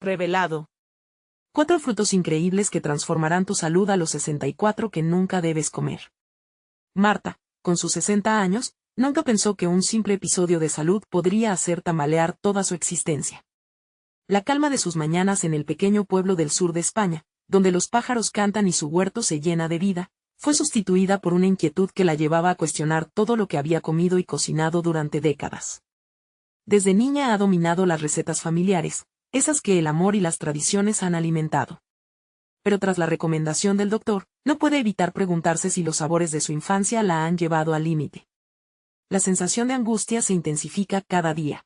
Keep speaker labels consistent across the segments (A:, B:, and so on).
A: Revelado. 4 frutos increíbles que transformarán tu salud a los 64 que nunca debes comer. Marta, con sus 60 años, nunca pensó que un simple episodio de salud podría hacer tambalear toda su existencia. La calma de sus mañanas en el pequeño pueblo del sur de España, donde los pájaros cantan y su huerto se llena de vida, fue sustituida por una inquietud que la llevaba a cuestionar todo lo que había comido y cocinado durante décadas. Desde niña ha dominado las recetas familiares, esas que el amor y las tradiciones han alimentado. Pero tras la recomendación del doctor, no puede evitar preguntarse si los sabores de su infancia la han llevado al límite. La sensación de angustia se intensifica cada día.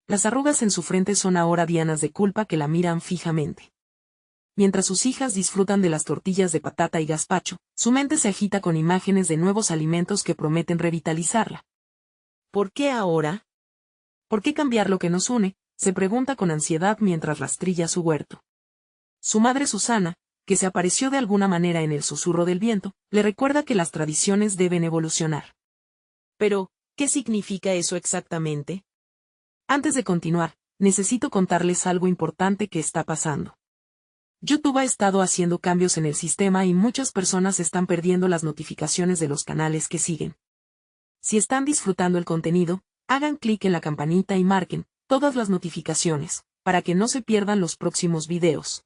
A: Las arrugas en su frente son ahora dianas de culpa que la miran fijamente. Mientras sus hijas disfrutan de las tortillas de patata y gazpacho, su mente se agita con imágenes de nuevos alimentos que prometen revitalizarla. ¿Por qué ahora? ¿Por qué cambiar lo que nos une?, se pregunta con ansiedad mientras rastrilla su huerto. Su madre Susana, que se apareció de alguna manera en el susurro del viento, le recuerda que las tradiciones deben evolucionar. Pero, ¿qué significa eso exactamente? Antes de continuar, necesito contarles algo importante que está pasando. YouTube ha estado haciendo cambios en el sistema y muchas personas están perdiendo las notificaciones de los canales que siguen. Si están disfrutando el contenido, hagan clic en la campanita y marquen todas las notificaciones, para que no se pierdan los próximos videos.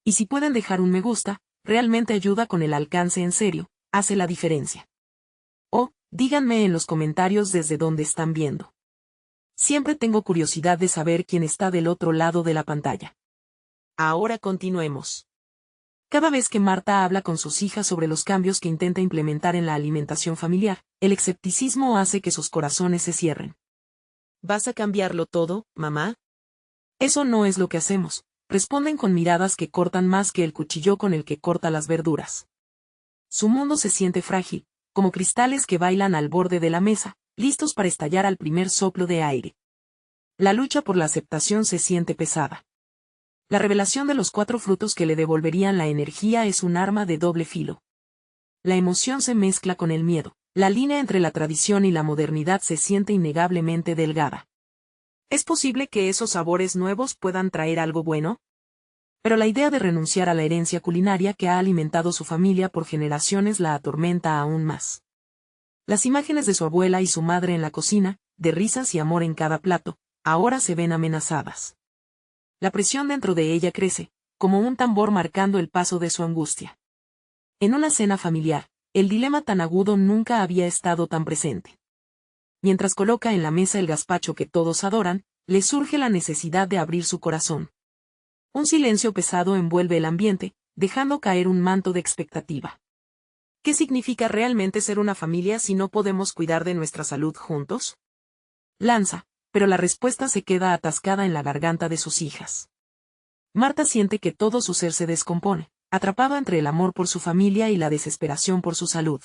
A: Y si pueden dejar un me gusta, realmente ayuda con el alcance en serio, hace la diferencia. O, díganme en los comentarios desde dónde están viendo. Siempre tengo curiosidad de saber quién está del otro lado de la pantalla. Ahora continuemos. Cada vez que Marta habla con sus hijas sobre los cambios que intenta implementar en la alimentación familiar, el escepticismo hace que sus corazones se cierren. ¿Vas a cambiarlo todo, mamá? Eso no es lo que hacemos, responden con miradas que cortan más que el cuchillo con el que corta las verduras. Su mundo se siente frágil, como cristales que bailan al borde de la mesa, listos para estallar al primer soplo de aire. La lucha por la aceptación se siente pesada. La revelación de los 4 frutos que le devolverían la energía es un arma de doble filo. La emoción se mezcla con el miedo. La línea entre la tradición y la modernidad se siente innegablemente delgada. ¿Es posible que esos sabores nuevos puedan traer algo bueno? Pero la idea de renunciar a la herencia culinaria que ha alimentado su familia por generaciones la atormenta aún más. Las imágenes de su abuela y su madre en la cocina, de risas y amor en cada plato, ahora se ven amenazadas. La presión dentro de ella crece, como un tambor marcando el paso de su angustia. En una cena familiar, el dilema tan agudo nunca había estado tan presente. Mientras coloca en la mesa el gazpacho que todos adoran, le surge la necesidad de abrir su corazón. Un silencio pesado envuelve el ambiente, dejando caer un manto de expectativa. ¿Qué significa realmente ser una familia si no podemos cuidar de nuestra salud juntos? Lanza, pero la respuesta se queda atascada en la garganta de sus hijas. Marta siente que todo su ser se descompone, atrapado entre el amor por su familia y la desesperación por su salud.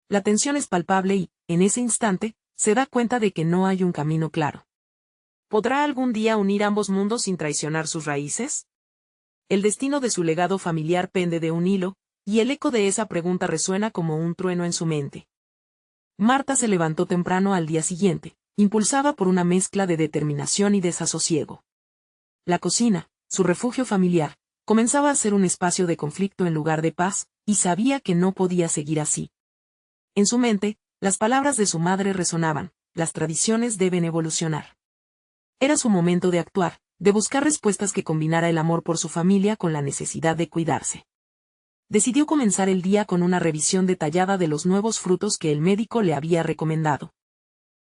A: La tensión es palpable y, en ese instante, se da cuenta de que no hay un camino claro. ¿Podrá algún día unir ambos mundos sin traicionar sus raíces? El destino de su legado familiar pende de un hilo, y el eco de esa pregunta resuena como un trueno en su mente. Marta se levantó temprano al día siguiente, impulsada por una mezcla de determinación y desasosiego. La cocina, su refugio familiar, comenzaba a ser un espacio de conflicto en lugar de paz, y sabía que no podía seguir así. En su mente, las palabras de su madre resonaban: las tradiciones deben evolucionar. Era su momento de actuar, de buscar respuestas que combinara el amor por su familia con la necesidad de cuidarse. Decidió comenzar el día con una revisión detallada de los nuevos frutos que el médico le había recomendado.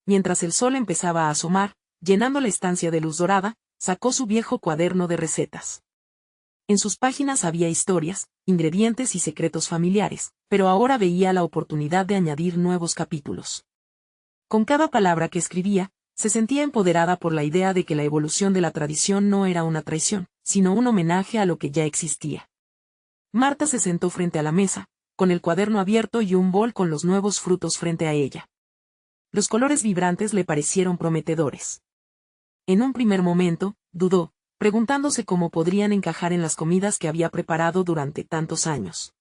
A: Mientras el sol empezaba a asomar, llenando la estancia de luz dorada, sacó su viejo cuaderno de recetas. En sus páginas había historias, ingredientes y secretos familiares, pero ahora veía la oportunidad de añadir nuevos capítulos. Con cada palabra que escribía, se sentía empoderada por la idea de que la evolución de la tradición no era una traición, sino un homenaje a lo que ya existía. Marta se sentó frente a la mesa, con el cuaderno abierto y un bol con los nuevos frutos frente a ella. Los colores vibrantes le parecieron prometedores. En un primer momento, dudó, preguntándose cómo podrían encajar en las comidas que había preparado durante tantos años.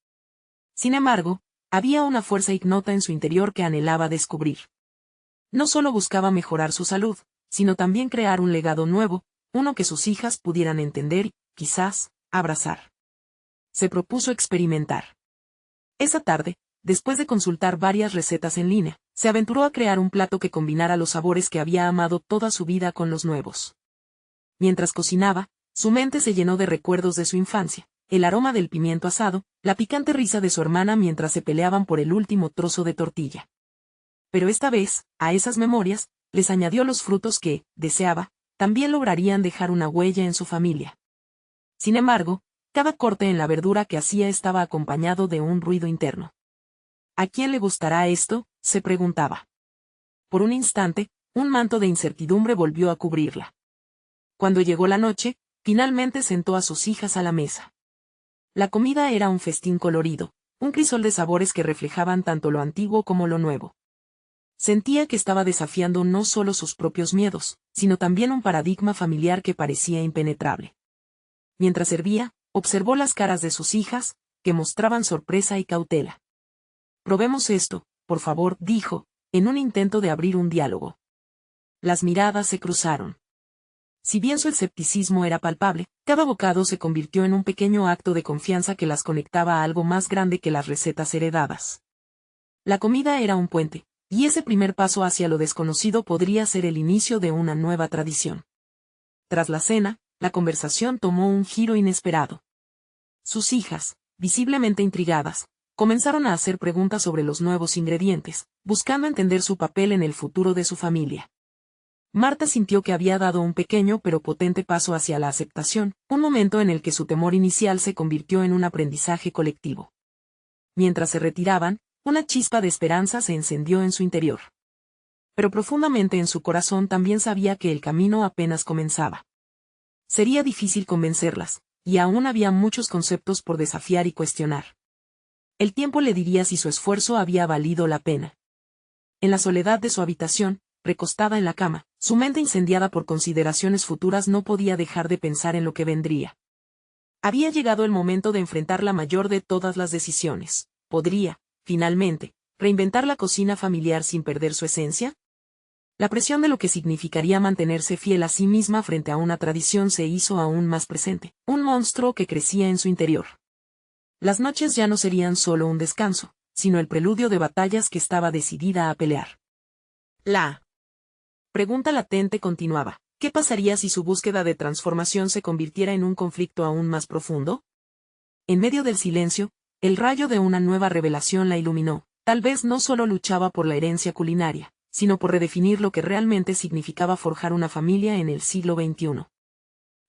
A: Sin embargo, había una fuerza ignota en su interior que anhelaba descubrir. No solo buscaba mejorar su salud, sino también crear un legado nuevo, uno que sus hijas pudieran entender y, quizás, abrazar. Se propuso experimentar. Esa tarde, después de consultar varias recetas en línea, se aventuró a crear un plato que combinara los sabores que había amado toda su vida con los nuevos. Mientras cocinaba, su mente se llenó de recuerdos de su infancia, el aroma del pimiento asado, la picante risa de su hermana mientras se peleaban por el último trozo de tortilla. Pero esta vez, a esas memorias, les añadió los frutos que, deseaba, también lograrían dejar una huella en su familia. Sin embargo, cada corte en la verdura que hacía estaba acompañado de un ruido interno. ¿A quién le gustará esto?, se preguntaba. Por un instante, un manto de incertidumbre volvió a cubrirla. Cuando llegó la noche, finalmente sentó a sus hijas a la mesa. La comida era un festín colorido, un crisol de sabores que reflejaban tanto lo antiguo como lo nuevo. Sentía que estaba desafiando no solo sus propios miedos, sino también un paradigma familiar que parecía impenetrable. Mientras servía, observó las caras de sus hijas, que mostraban sorpresa y cautela. «Probemos esto, por favor», dijo, en un intento de abrir un diálogo. Las miradas se cruzaron. Si bien su escepticismo era palpable, cada bocado se convirtió en un pequeño acto de confianza que las conectaba a algo más grande que las recetas heredadas. La comida era un puente, y ese primer paso hacia lo desconocido podría ser el inicio de una nueva tradición. Tras la cena, la conversación tomó un giro inesperado. Sus hijas, visiblemente intrigadas, comenzaron a hacer preguntas sobre los nuevos ingredientes, buscando entender su papel en el futuro de su familia. Marta sintió que había dado un pequeño pero potente paso hacia la aceptación, un momento en el que su temor inicial se convirtió en un aprendizaje colectivo. Mientras se retiraban, una chispa de esperanza se encendió en su interior. Pero profundamente en su corazón también sabía que el camino apenas comenzaba. Sería difícil convencerlas, y aún había muchos conceptos por desafiar y cuestionar. El tiempo le diría si su esfuerzo había valido la pena. En la soledad de su habitación, recostada en la cama, su mente incendiada por consideraciones futuras no podía dejar de pensar en lo que vendría. Había llegado el momento de enfrentar la mayor de todas las decisiones. ¿Podría, finalmente, reinventar la cocina familiar sin perder su esencia? La presión de lo que significaría mantenerse fiel a sí misma frente a una tradición se hizo aún más presente, un monstruo que crecía en su interior. Las noches ya no serían solo un descanso, sino el preludio de batallas que estaba decidida a pelear. La pregunta latente continuaba: ¿qué pasaría si su búsqueda de transformación se convirtiera en un conflicto aún más profundo? En medio del silencio, el rayo de una nueva revelación la iluminó. Tal vez no solo luchaba por la herencia culinaria, sino por redefinir lo que realmente significaba forjar una familia en el siglo XXI.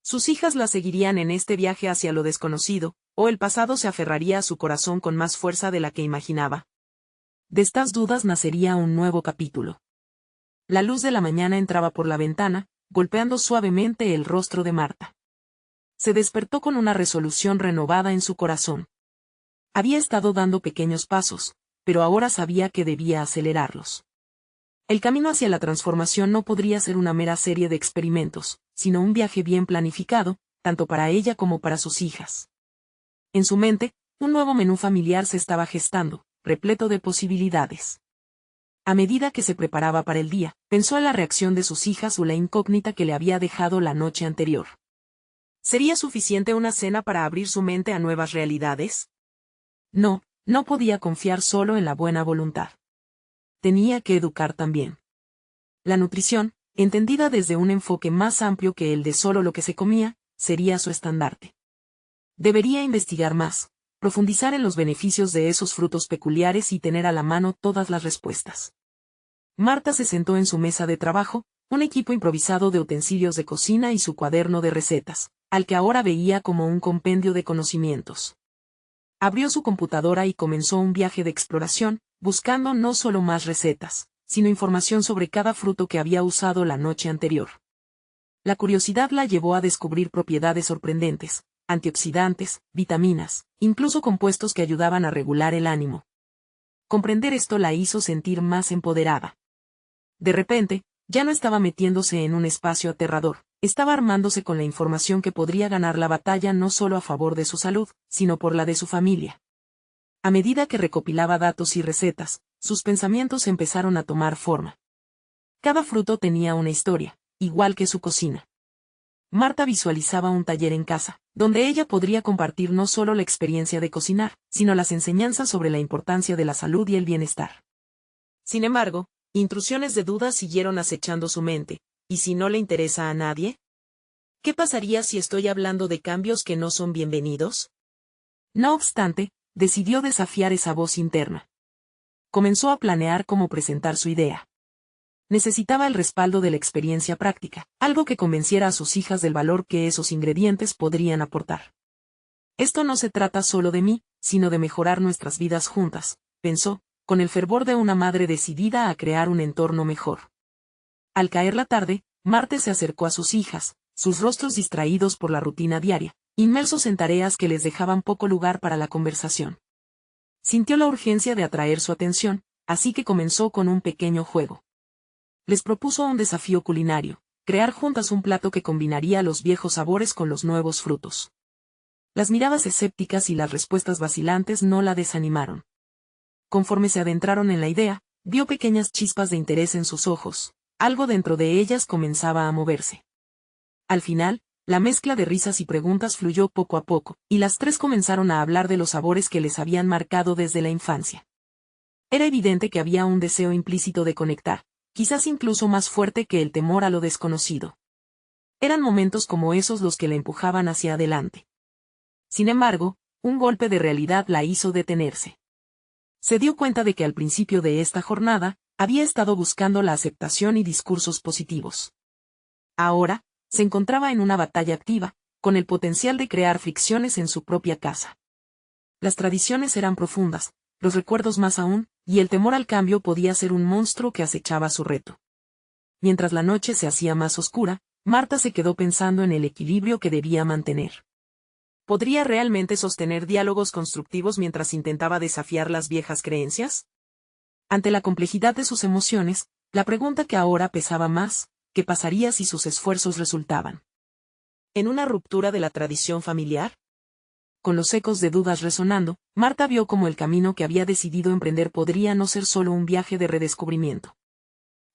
A: Sus hijas la seguirían en este viaje hacia lo desconocido, o el pasado se aferraría a su corazón con más fuerza de la que imaginaba. De estas dudas nacería un nuevo capítulo. La luz de la mañana entraba por la ventana, golpeando suavemente el rostro de Marta. Se despertó con una resolución renovada en su corazón. Había estado dando pequeños pasos, pero ahora sabía que debía acelerarlos. El camino hacia la transformación no podría ser una mera serie de experimentos, sino un viaje bien planificado, tanto para ella como para sus hijas. En su mente, un nuevo menú familiar se estaba gestando, repleto de posibilidades. A medida que se preparaba para el día, pensó en la reacción de sus hijas o la incógnita que le había dejado la noche anterior. ¿Sería suficiente una cena para abrir su mente a nuevas realidades? No, no podía confiar solo en la buena voluntad. Tenía que educar también. La nutrición, entendida desde un enfoque más amplio que el de solo lo que se comía, sería su estandarte. Debería investigar más, profundizar en los beneficios de esos frutos peculiares y tener a la mano todas las respuestas. Marta se sentó en su mesa de trabajo, un equipo improvisado de utensilios de cocina y su cuaderno de recetas, al que ahora veía como un compendio de conocimientos. Abrió su computadora y comenzó un viaje de exploración, buscando no solo más recetas, sino información sobre cada fruto que había usado la noche anterior. La curiosidad la llevó a descubrir propiedades sorprendentes: antioxidantes, vitaminas, incluso compuestos que ayudaban a regular el ánimo. Comprender esto la hizo sentir más empoderada. De repente, ya no estaba metiéndose en un espacio aterrador, estaba armándose con la información que podría ganar la batalla no solo a favor de su salud, sino por la de su familia. A medida que recopilaba datos y recetas, sus pensamientos empezaron a tomar forma. Cada fruto tenía una historia, igual que su cocina. Marta visualizaba un taller en casa, donde ella podría compartir no solo la experiencia de cocinar, sino las enseñanzas sobre la importancia de la salud y el bienestar. Sin embargo, intrusiones de dudas siguieron acechando su mente. ¿Y si no le interesa a nadie? ¿Qué pasaría si estoy hablando de cambios que no son bienvenidos? No obstante, decidió desafiar esa voz interna. Comenzó a planear cómo presentar su idea. Necesitaba el respaldo de la experiencia práctica, algo que convenciera a sus hijas del valor que esos ingredientes podrían aportar. Esto no se trata solo de mí, sino de mejorar nuestras vidas juntas, pensó, con el fervor de una madre decidida a crear un entorno mejor. Al caer la tarde, Marta se acercó a sus hijas, sus rostros distraídos por la rutina diaria, inmersos en tareas que les dejaban poco lugar para la conversación. Sintió la urgencia de atraer su atención, así que comenzó con un pequeño juego. Les propuso un desafío culinario, crear juntas un plato que combinaría los viejos sabores con los nuevos frutos. Las miradas escépticas y las respuestas vacilantes no la desanimaron. Conforme se adentraron en la idea, vio pequeñas chispas de interés en sus ojos, algo dentro de ellas comenzaba a moverse. Al final, la mezcla de risas y preguntas fluyó poco a poco, y las tres comenzaron a hablar de los sabores que les habían marcado desde la infancia. Era evidente que había un deseo implícito de conectar, quizás incluso más fuerte que el temor a lo desconocido. Eran momentos como esos los que la empujaban hacia adelante. Sin embargo, un golpe de realidad la hizo detenerse. Se dio cuenta de que al principio de esta jornada, había estado buscando la aceptación y discursos positivos. Ahora, se encontraba en una batalla activa, con el potencial de crear fricciones en su propia casa. Las tradiciones eran profundas, los recuerdos más aún, y el temor al cambio podía ser un monstruo que acechaba su reto. Mientras la noche se hacía más oscura, Marta se quedó pensando en el equilibrio que debía mantener. ¿Podría realmente sostener diálogos constructivos mientras intentaba desafiar las viejas creencias? Ante la complejidad de sus emociones, la pregunta que ahora pesaba más, ¿qué pasaría si sus esfuerzos resultaban en una ruptura de la tradición familiar? Con los ecos de dudas resonando, Marta vio cómo el camino que había decidido emprender podría no ser solo un viaje de redescubrimiento.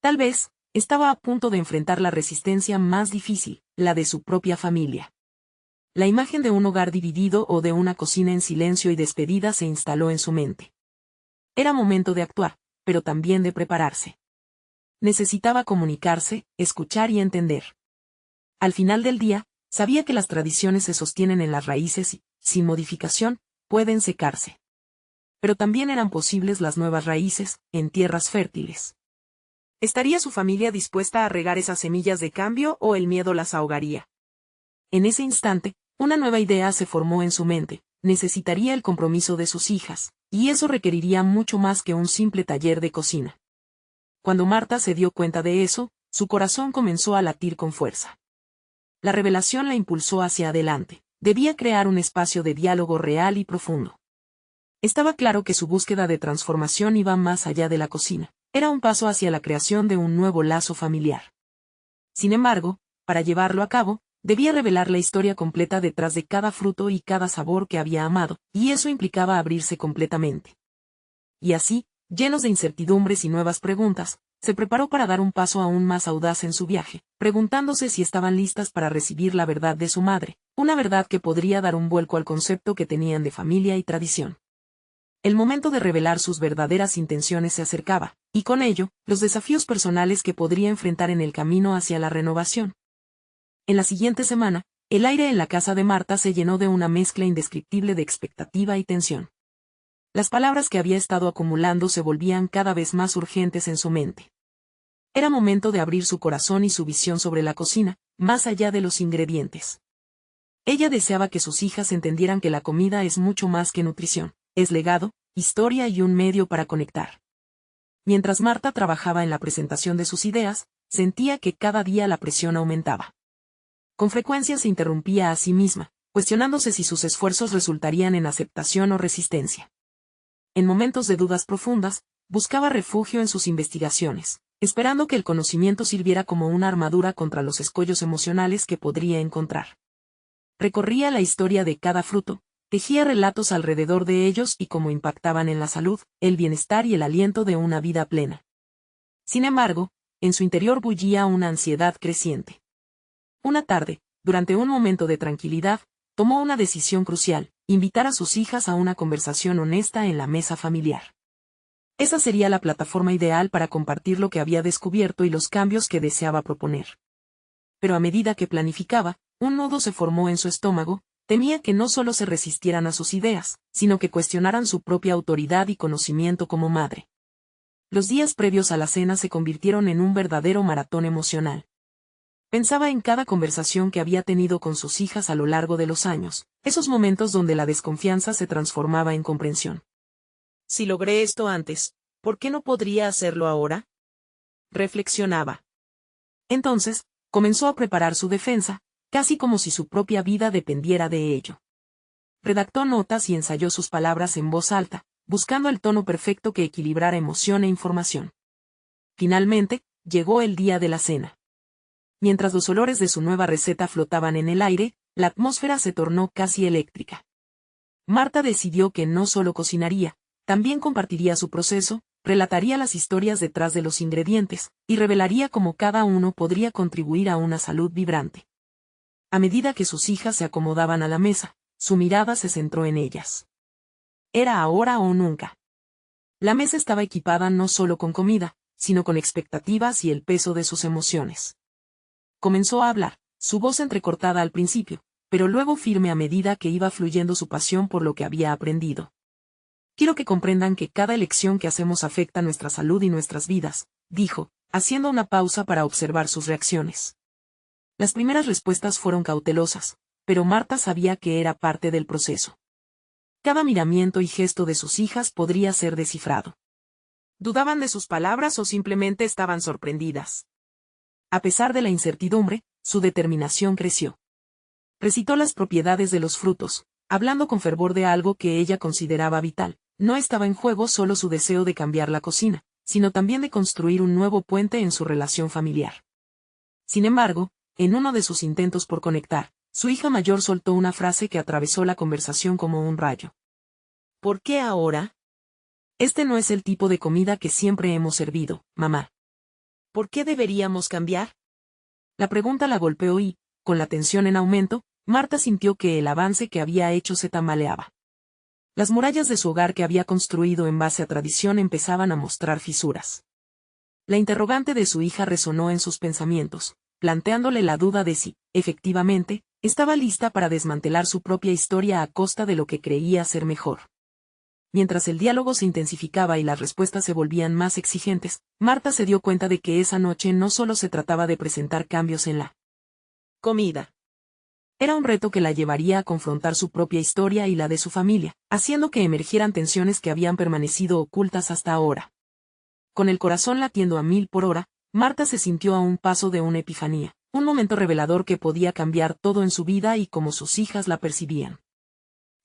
A: Tal vez, estaba a punto de enfrentar la resistencia más difícil, la de su propia familia. La imagen de un hogar dividido o de una cocina en silencio y despedida se instaló en su mente. Era momento de actuar, pero también de prepararse. Necesitaba comunicarse, escuchar y entender. Al final del día, sabía que las tradiciones se sostienen en las raíces y, sin modificación, pueden secarse. Pero también eran posibles las nuevas raíces, en tierras fértiles. ¿Estaría su familia dispuesta a regar esas semillas de cambio o el miedo las ahogaría? En ese instante, una nueva idea se formó en su mente: necesitaría el compromiso de sus hijas, y eso requeriría mucho más que un simple taller de cocina. Cuando Marta se dio cuenta de eso, su corazón comenzó a latir con fuerza. La revelación la impulsó hacia adelante. Debía crear un espacio de diálogo real y profundo. Estaba claro que su búsqueda de transformación iba más allá de la cocina. Era un paso hacia la creación de un nuevo lazo familiar. Sin embargo, para llevarlo a cabo, debía revelar la historia completa detrás de cada fruto y cada sabor que había amado, y eso implicaba abrirse completamente. Y así, llenos de incertidumbres y nuevas preguntas, se preparó para dar un paso aún más audaz en su viaje, preguntándose si estaban listas para recibir la verdad de su madre, una verdad que podría dar un vuelco al concepto que tenían de familia y tradición. El momento de revelar sus verdaderas intenciones se acercaba, y con ello, los desafíos personales que podría enfrentar en el camino hacia la renovación. En la siguiente semana, el aire en la casa de Marta se llenó de una mezcla indescriptible de expectativa y tensión. Las palabras que había estado acumulando se volvían cada vez más urgentes en su mente. Era momento de abrir su corazón y su visión sobre la cocina, más allá de los ingredientes. Ella deseaba que sus hijas entendieran que la comida es mucho más que nutrición, es legado, historia y un medio para conectar. Mientras Marta trabajaba en la presentación de sus ideas, sentía que cada día la presión aumentaba. Con frecuencia se interrumpía a sí misma, cuestionándose si sus esfuerzos resultarían en aceptación o resistencia. En momentos de dudas profundas, buscaba refugio en sus investigaciones, esperando que el conocimiento sirviera como una armadura contra los escollos emocionales que podría encontrar. Recorría la historia de cada fruto, tejía relatos alrededor de ellos y cómo impactaban en la salud, el bienestar y el aliento de una vida plena. Sin embargo, en su interior bullía una ansiedad creciente. Una tarde, durante un momento de tranquilidad, tomó una decisión crucial: invitar a sus hijas a una conversación honesta en la mesa familiar. Esa sería la plataforma ideal para compartir lo que había descubierto y los cambios que deseaba proponer. Pero a medida que planificaba, un nudo se formó en su estómago. Temía que no solo se resistieran a sus ideas, sino que cuestionaran su propia autoridad y conocimiento como madre. Los días previos a la cena se convirtieron en un verdadero maratón emocional. Pensaba en cada conversación que había tenido con sus hijas a lo largo de los años, esos momentos donde la desconfianza se transformaba en comprensión. Si logré esto antes, ¿por qué no podría hacerlo ahora? Reflexionaba. Entonces, comenzó a preparar su defensa, casi como si su propia vida dependiera de ello. Redactó notas y ensayó sus palabras en voz alta, buscando el tono perfecto que equilibrara emoción e información. Finalmente, llegó el día de la cena. Mientras los olores de su nueva receta flotaban en el aire, la atmósfera se tornó casi eléctrica. Marta decidió que no solo cocinaría, también compartiría su proceso, relataría las historias detrás de los ingredientes, y revelaría cómo cada uno podría contribuir a una salud vibrante. A medida que sus hijas se acomodaban a la mesa, su mirada se centró en ellas. Era ahora o nunca. La mesa estaba equipada no solo con comida, sino con expectativas y el peso de sus emociones. Comenzó a hablar, su voz entrecortada al principio, pero luego firme a medida que iba fluyendo su pasión por lo que había aprendido. Quiero que comprendan que cada elección que hacemos afecta nuestra salud y nuestras vidas, dijo, haciendo una pausa para observar sus reacciones. Las primeras respuestas fueron cautelosas, pero Marta sabía que era parte del proceso. Cada miramiento y gesto de sus hijas podría ser descifrado. ¿Dudaban de sus palabras o simplemente estaban sorprendidas? A pesar de la incertidumbre, su determinación creció. Recitó las propiedades de los frutos, hablando con fervor de algo que ella consideraba vital. No estaba en juego solo su deseo de cambiar la cocina, sino también de construir un nuevo puente en su relación familiar. Sin embargo, en uno de sus intentos por conectar, su hija mayor soltó una frase que atravesó la conversación como un rayo. ¿Por qué ahora? Este no es el tipo de comida que siempre hemos servido, mamá. ¿Por qué deberíamos cambiar? La pregunta la golpeó y, con la tensión en aumento, Marta sintió que el avance que había hecho se tambaleaba. Las murallas de su hogar que había construido en base a tradición empezaban a mostrar fisuras. La interrogante de su hija resonó en sus pensamientos, planteándole la duda de si, efectivamente, estaba lista para desmantelar su propia historia a costa de lo que creía ser mejor. Mientras el diálogo se intensificaba y las respuestas se volvían más exigentes, Marta se dio cuenta de que esa noche no solo se trataba de presentar cambios en la comida. Era un reto que la llevaría a confrontar su propia historia y la de su familia, haciendo que emergieran tensiones que habían permanecido ocultas hasta ahora. Con el corazón latiendo a 1000 por hora, Marta se sintió a un paso de una epifanía, un momento revelador que podía cambiar todo en su vida y cómo sus hijas la percibían.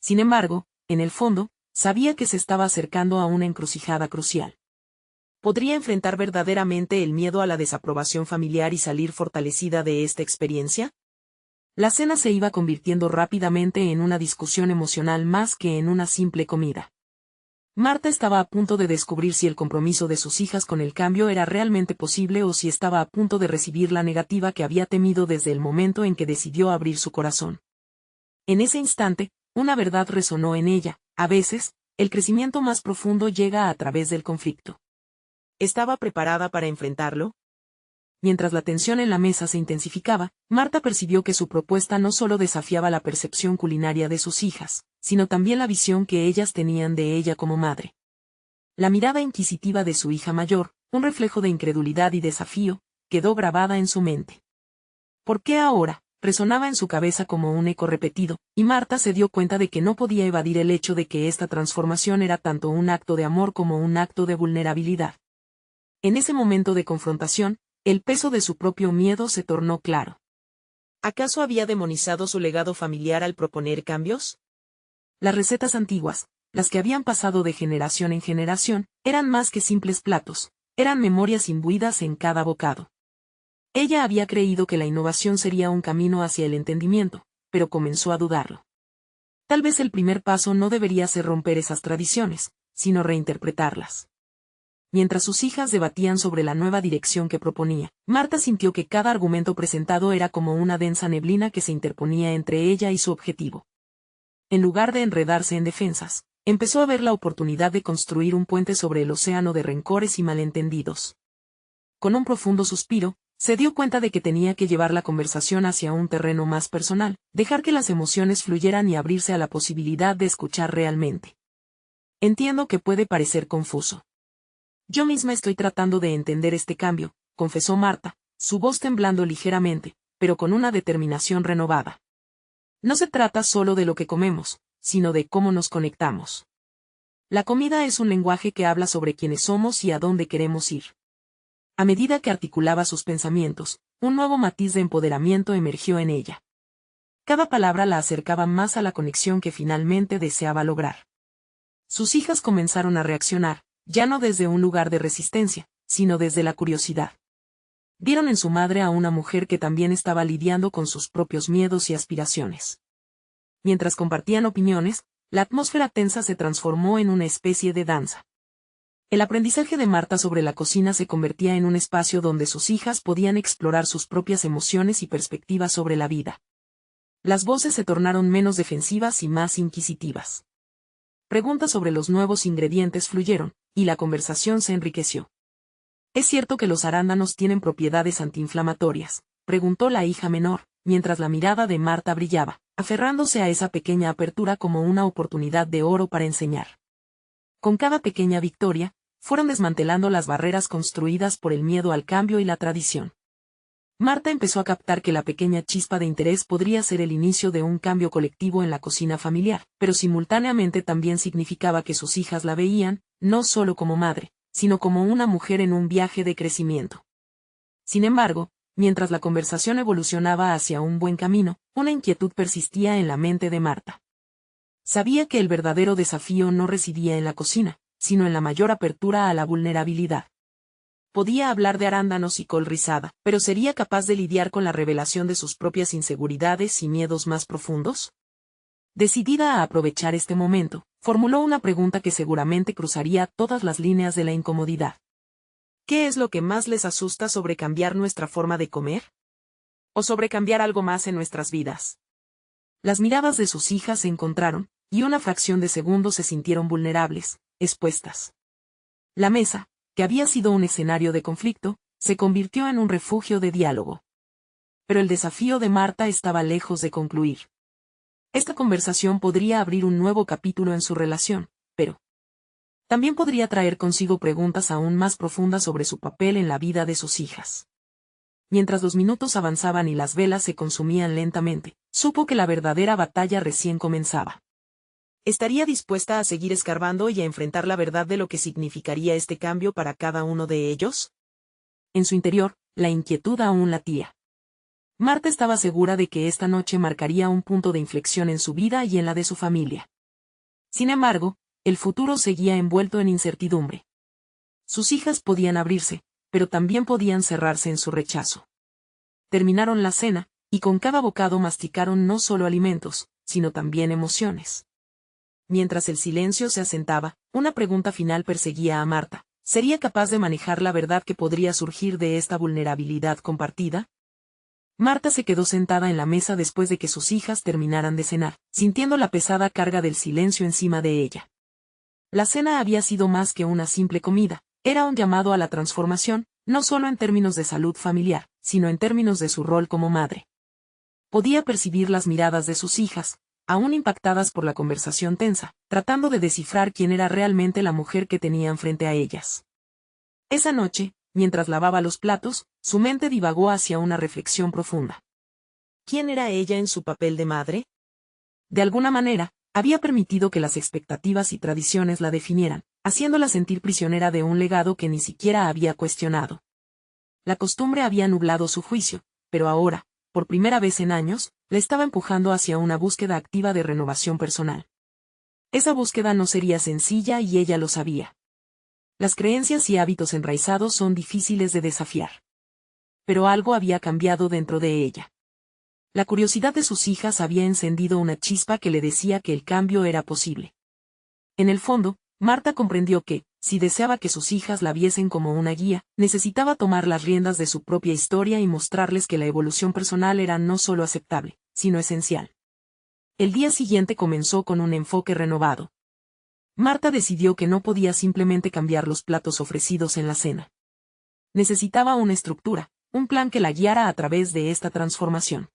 A: Sin embargo, en el fondo, sabía que se estaba acercando a una encrucijada crucial. ¿Podría enfrentar verdaderamente el miedo a la desaprobación familiar y salir fortalecida de esta experiencia? La cena se iba convirtiendo rápidamente en una discusión emocional más que en una simple comida. Marta estaba a punto de descubrir si el compromiso de sus hijas con el cambio era realmente posible o si estaba a punto de recibir la negativa que había temido desde el momento en que decidió abrir su corazón. En ese instante, una verdad resonó en ella: a veces, el crecimiento más profundo llega a través del conflicto. ¿Estaba preparada para enfrentarlo? Mientras la tensión en la mesa se intensificaba, Marta percibió que su propuesta no solo desafiaba la percepción culinaria de sus hijas, sino también la visión que ellas tenían de ella como madre. La mirada inquisitiva de su hija mayor, un reflejo de incredulidad y desafío, quedó grabada en su mente. ¿Por qué ahora? Resonaba en su cabeza como un eco repetido, y Marta se dio cuenta de que no podía evadir el hecho de que esta transformación era tanto un acto de amor como un acto de vulnerabilidad. En ese momento de confrontación, el peso de su propio miedo se tornó claro. ¿Acaso había demonizado su legado familiar al proponer cambios? Las recetas antiguas, las que habían pasado de generación en generación, eran más que simples platos, eran memorias imbuidas en cada bocado. Ella había creído que la innovación sería un camino hacia el entendimiento, pero comenzó a dudarlo. Tal vez el primer paso no debería ser romper esas tradiciones, sino reinterpretarlas. Mientras sus hijas debatían sobre la nueva dirección que proponía, Marta sintió que cada argumento presentado era como una densa neblina que se interponía entre ella y su objetivo. En lugar de enredarse en defensas, empezó a ver la oportunidad de construir un puente sobre el océano de rencores y malentendidos. Con un profundo suspiro, se dio cuenta de que tenía que llevar la conversación hacia un terreno más personal, dejar que las emociones fluyeran y abrirse a la posibilidad de escuchar realmente. Entiendo que puede parecer confuso. Yo misma estoy tratando de entender este cambio, confesó Marta, su voz temblando ligeramente, pero con una determinación renovada. No se trata solo de lo que comemos, sino de cómo nos conectamos. La comida es un lenguaje que habla sobre quiénes somos y a dónde queremos ir. A medida que articulaba sus pensamientos, un nuevo matiz de empoderamiento emergió en ella. Cada palabra la acercaba más a la conexión que finalmente deseaba lograr. Sus hijas comenzaron a reaccionar, ya no desde un lugar de resistencia, sino desde la curiosidad. Vieron en su madre a una mujer que también estaba lidiando con sus propios miedos y aspiraciones. Mientras compartían opiniones, la atmósfera tensa se transformó en una especie de danza. El aprendizaje de Marta sobre la cocina se convertía en un espacio donde sus hijas podían explorar sus propias emociones y perspectivas sobre la vida. Las voces se tornaron menos defensivas y más inquisitivas. Preguntas sobre los nuevos ingredientes fluyeron, y la conversación se enriqueció. ¿Es cierto que los arándanos tienen propiedades antiinflamatorias?, preguntó la hija menor, mientras la mirada de Marta brillaba, aferrándose a esa pequeña apertura como una oportunidad de oro para enseñar. Con cada pequeña victoria, fueron desmantelando las barreras construidas por el miedo al cambio y la tradición. Marta empezó a captar que la pequeña chispa de interés podría ser el inicio de un cambio colectivo en la cocina familiar, pero simultáneamente también significaba que sus hijas la veían, no solo como madre, sino como una mujer en un viaje de crecimiento. Sin embargo, mientras la conversación evolucionaba hacia un buen camino, una inquietud persistía en la mente de Marta. Sabía que el verdadero desafío no residía en la cocina, sino en la mayor apertura a la vulnerabilidad. Podía hablar de arándanos y col rizada, pero ¿sería capaz de lidiar con la revelación de sus propias inseguridades y miedos más profundos? Decidida a aprovechar este momento, formuló una pregunta que seguramente cruzaría todas las líneas de la incomodidad. ¿Qué es lo que más les asusta sobre cambiar nuestra forma de comer? ¿O sobre cambiar algo más en nuestras vidas? Las miradas de sus hijas se encontraron, y una fracción de segundo se sintieron vulnerables, expuestas. La mesa, que había sido un escenario de conflicto, se convirtió en un refugio de diálogo. Pero el desafío de Marta estaba lejos de concluir. Esta conversación podría abrir un nuevo capítulo en su relación, pero también podría traer consigo preguntas aún más profundas sobre su papel en la vida de sus hijas. Mientras los minutos avanzaban y las velas se consumían lentamente, supo que la verdadera batalla recién comenzaba. ¿Estaría dispuesta a seguir escarbando y a enfrentar la verdad de lo que significaría este cambio para cada uno de ellos? En su interior, la inquietud aún latía. Marta estaba segura de que esta noche marcaría un punto de inflexión en su vida y en la de su familia. Sin embargo, el futuro seguía envuelto en incertidumbre. Sus hijas podían abrirse, pero también podían cerrarse en su rechazo. Terminaron la cena, y con cada bocado masticaron no solo alimentos, sino también emociones. Mientras el silencio se asentaba, una pregunta final perseguía a Marta. ¿Sería capaz de manejar la verdad que podría surgir de esta vulnerabilidad compartida? Marta se quedó sentada en la mesa después de que sus hijas terminaran de cenar, sintiendo la pesada carga del silencio encima de ella. La cena había sido más que una simple comida, era un llamado a la transformación, no solo en términos de salud familiar, sino en términos de su rol como madre. Podía percibir las miradas de sus hijas, aún impactadas por la conversación tensa, tratando de descifrar quién era realmente la mujer que tenían frente a ellas. Esa noche, mientras lavaba los platos, su mente divagó hacia una reflexión profunda. ¿Quién era ella en su papel de madre? De alguna manera, había permitido que las expectativas y tradiciones la definieran, haciéndola sentir prisionera de un legado que ni siquiera había cuestionado. La costumbre había nublado su juicio, pero ahora, por primera vez en años, le estaba empujando hacia una búsqueda activa de renovación personal. Esa búsqueda no sería sencilla y ella lo sabía. Las creencias y hábitos enraizados son difíciles de desafiar. Pero algo había cambiado dentro de ella. La curiosidad de sus hijas había encendido una chispa que le decía que el cambio era posible. En el fondo, Marta comprendió que, si deseaba que sus hijas la viesen como una guía, necesitaba tomar las riendas de su propia historia y mostrarles que la evolución personal era no solo aceptable, sino esencial. El día siguiente comenzó con un enfoque renovado. Marta decidió que no podía simplemente cambiar los platos ofrecidos en la cena. Necesitaba una estructura, un plan que la guiara a través de esta transformación.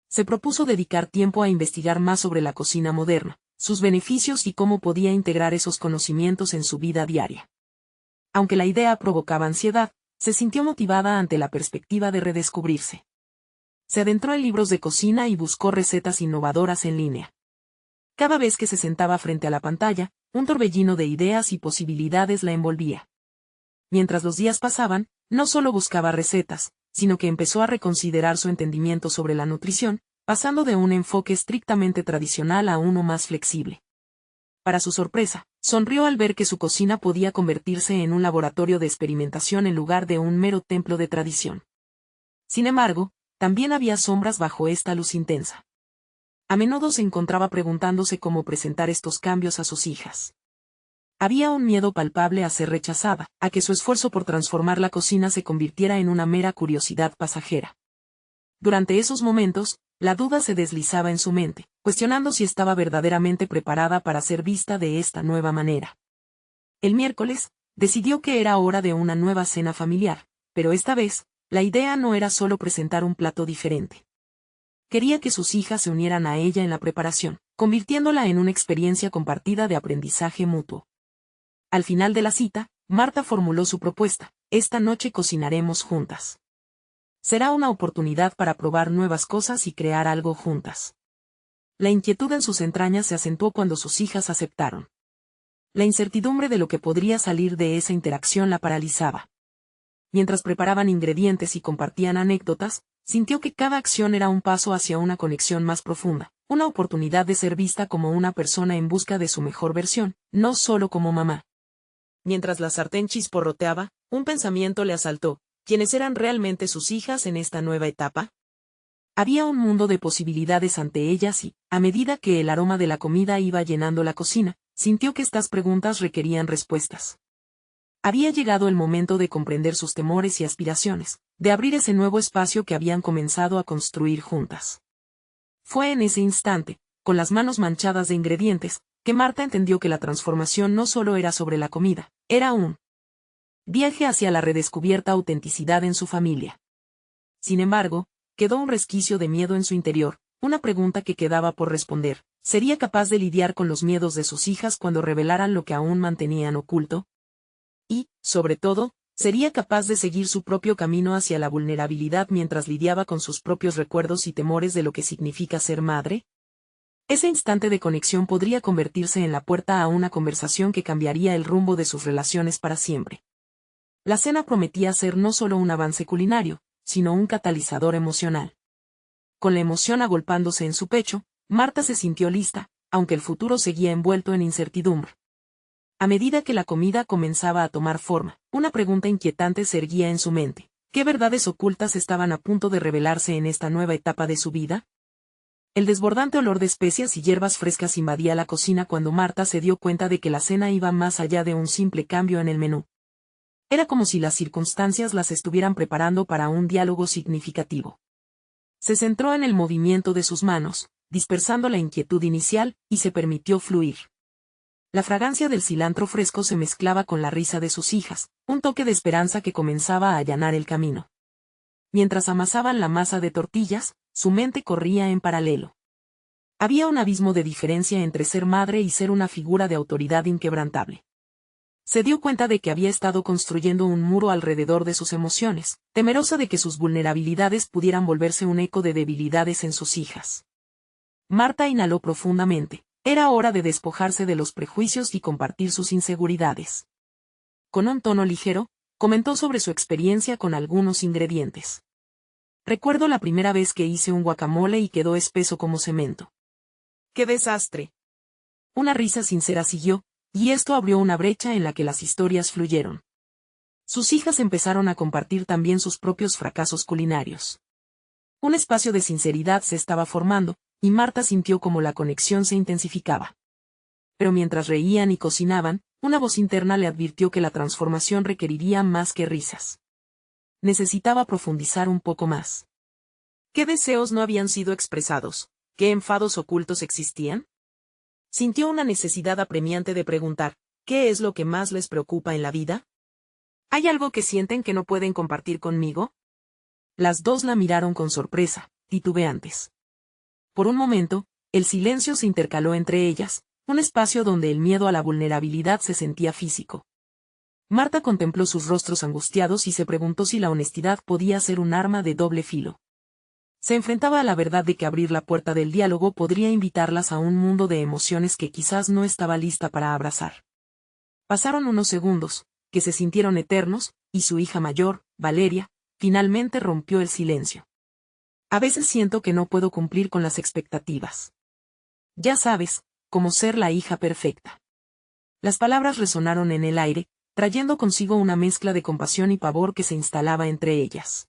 A: Se propuso dedicar tiempo a investigar más sobre la cocina moderna, sus beneficios y cómo podía integrar esos conocimientos en su vida diaria. Aunque la idea provocaba ansiedad, se sintió motivada ante la perspectiva de redescubrirse. Se adentró en libros de cocina y buscó recetas innovadoras en línea. Cada vez que se sentaba frente a la pantalla, un torbellino de ideas y posibilidades la envolvía. Mientras los días pasaban, no solo buscaba recetas, sino que empezó a reconsiderar su entendimiento sobre la nutrición, pasando de un enfoque estrictamente tradicional a uno más flexible. Para su sorpresa, sonrió al ver que su cocina podía convertirse en un laboratorio de experimentación en lugar de un mero templo de tradición. Sin embargo, también había sombras bajo esta luz intensa. A menudo se encontraba preguntándose cómo presentar estos cambios a sus hijas. Había un miedo palpable a ser rechazada, a que su esfuerzo por transformar la cocina se convirtiera en una mera curiosidad pasajera. Durante esos momentos, la duda se deslizaba en su mente, cuestionando si estaba verdaderamente preparada para ser vista de esta nueva manera. El miércoles, decidió que era hora de una nueva cena familiar, pero esta vez, la idea no era solo presentar un plato diferente. Quería que sus hijas se unieran a ella en la preparación, convirtiéndola en una experiencia compartida de aprendizaje mutuo. Al final de la cita, Marta formuló su propuesta: esta noche cocinaremos juntas. Será una oportunidad para probar nuevas cosas y crear algo juntas. La inquietud en sus entrañas se acentuó cuando sus hijas aceptaron. La incertidumbre de lo que podría salir de esa interacción la paralizaba. Mientras preparaban ingredientes y compartían anécdotas, sintió que cada acción era un paso hacia una conexión más profunda, una oportunidad de ser vista como una persona en busca de su mejor versión, no solo como mamá. Mientras la sartén chisporroteaba, un pensamiento le asaltó: ¿quiénes eran realmente sus hijas en esta nueva etapa? Había un mundo de posibilidades ante ellas y, a medida que el aroma de la comida iba llenando la cocina, sintió que estas preguntas requerían respuestas. Había llegado el momento de comprender sus temores y aspiraciones, de abrir ese nuevo espacio que habían comenzado a construir juntas. Fue en ese instante, con las manos manchadas de ingredientes, que Marta entendió que la transformación no solo era sobre la comida, era un viaje hacia la redescubierta autenticidad en su familia. Sin embargo, quedó un resquicio de miedo en su interior, una pregunta que quedaba por responder: ¿sería capaz de lidiar con los miedos de sus hijas cuando revelaran lo que aún mantenían oculto? Y, sobre todo, ¿sería capaz de seguir su propio camino hacia la vulnerabilidad mientras lidiaba con sus propios recuerdos y temores de lo que significa ser madre? Ese instante de conexión podría convertirse en la puerta a una conversación que cambiaría el rumbo de sus relaciones para siempre. La cena prometía ser no solo un avance culinario, sino un catalizador emocional. Con la emoción agolpándose en su pecho, Marta se sintió lista, aunque el futuro seguía envuelto en incertidumbre. A medida que la comida comenzaba a tomar forma, una pregunta inquietante se erguía en su mente: ¿qué verdades ocultas estaban a punto de revelarse en esta nueva etapa de su vida? El desbordante olor de especias y hierbas frescas invadía la cocina cuando Marta se dio cuenta de que la cena iba más allá de un simple cambio en el menú. Era como si las circunstancias las estuvieran preparando para un diálogo significativo. Se centró en el movimiento de sus manos, dispersando la inquietud inicial, y se permitió fluir. La fragancia del cilantro fresco se mezclaba con la risa de sus hijas, un toque de esperanza que comenzaba a allanar el camino. Mientras amasaban la masa de tortillas, su mente corría en paralelo. Había un abismo de diferencia entre ser madre y ser una figura de autoridad inquebrantable. Se dio cuenta de que había estado construyendo un muro alrededor de sus emociones, temerosa de que sus vulnerabilidades pudieran volverse un eco de debilidades en sus hijas. Marta inhaló profundamente. Era hora de despojarse de los prejuicios y compartir sus inseguridades. Con un tono ligero, comentó sobre su experiencia con algunos ingredientes. Recuerdo la primera vez que hice un guacamole y quedó espeso como cemento. ¡Qué desastre! Una risa sincera siguió, y esto abrió una brecha en la que las historias fluyeron. Sus hijas empezaron a compartir también sus propios fracasos culinarios. Un espacio de sinceridad se estaba formando, y Marta sintió como la conexión se intensificaba. Pero mientras reían y cocinaban, una voz interna le advirtió que la transformación requeriría más que risas. Necesitaba profundizar un poco más. ¿Qué deseos no habían sido expresados? ¿Qué enfados ocultos existían? Sintió una necesidad apremiante de preguntar, ¿qué es lo que más les preocupa en la vida? ¿Hay algo que sienten que no pueden compartir conmigo? Las dos la miraron con sorpresa, titubeantes. Por un momento, el silencio se intercaló entre ellas, un espacio donde el miedo a la vulnerabilidad se sentía físico. Marta contempló sus rostros angustiados y se preguntó si la honestidad podía ser un arma de doble filo. Se enfrentaba a la verdad de que abrir la puerta del diálogo podría invitarlas a un mundo de emociones que quizás no estaba lista para abrazar. Pasaron unos segundos, que se sintieron eternos, y su hija mayor, Valeria, finalmente rompió el silencio. A veces siento que no puedo cumplir con las expectativas. Ya sabes, como ser la hija perfecta. Las palabras resonaron en el aire, trayendo consigo una mezcla de compasión y pavor que se instalaba entre ellas.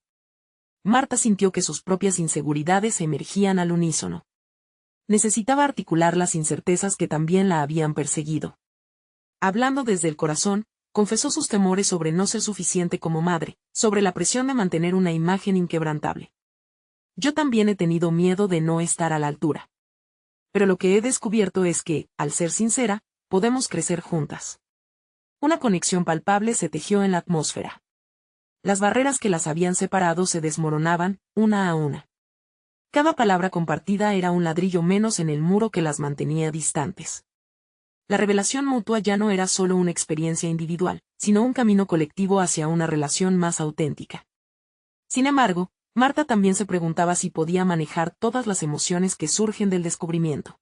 A: Marta sintió que sus propias inseguridades emergían al unísono. Necesitaba articular las incertezas que también la habían perseguido. Hablando desde el corazón, confesó sus temores sobre no ser suficiente como madre, sobre la presión de mantener una imagen inquebrantable. Yo también he tenido miedo de no estar a la altura. Pero lo que he descubierto es que, al ser sincera, podemos crecer juntas. Una conexión palpable se tejió en la atmósfera. Las barreras que las habían separado se desmoronaban, una a una. Cada palabra compartida era un ladrillo menos en el muro que las mantenía distantes. La revelación mutua ya no era solo una experiencia individual, sino un camino colectivo hacia una relación más auténtica. Sin embargo, Marta también se preguntaba si podía manejar todas las emociones que surgen del descubrimiento.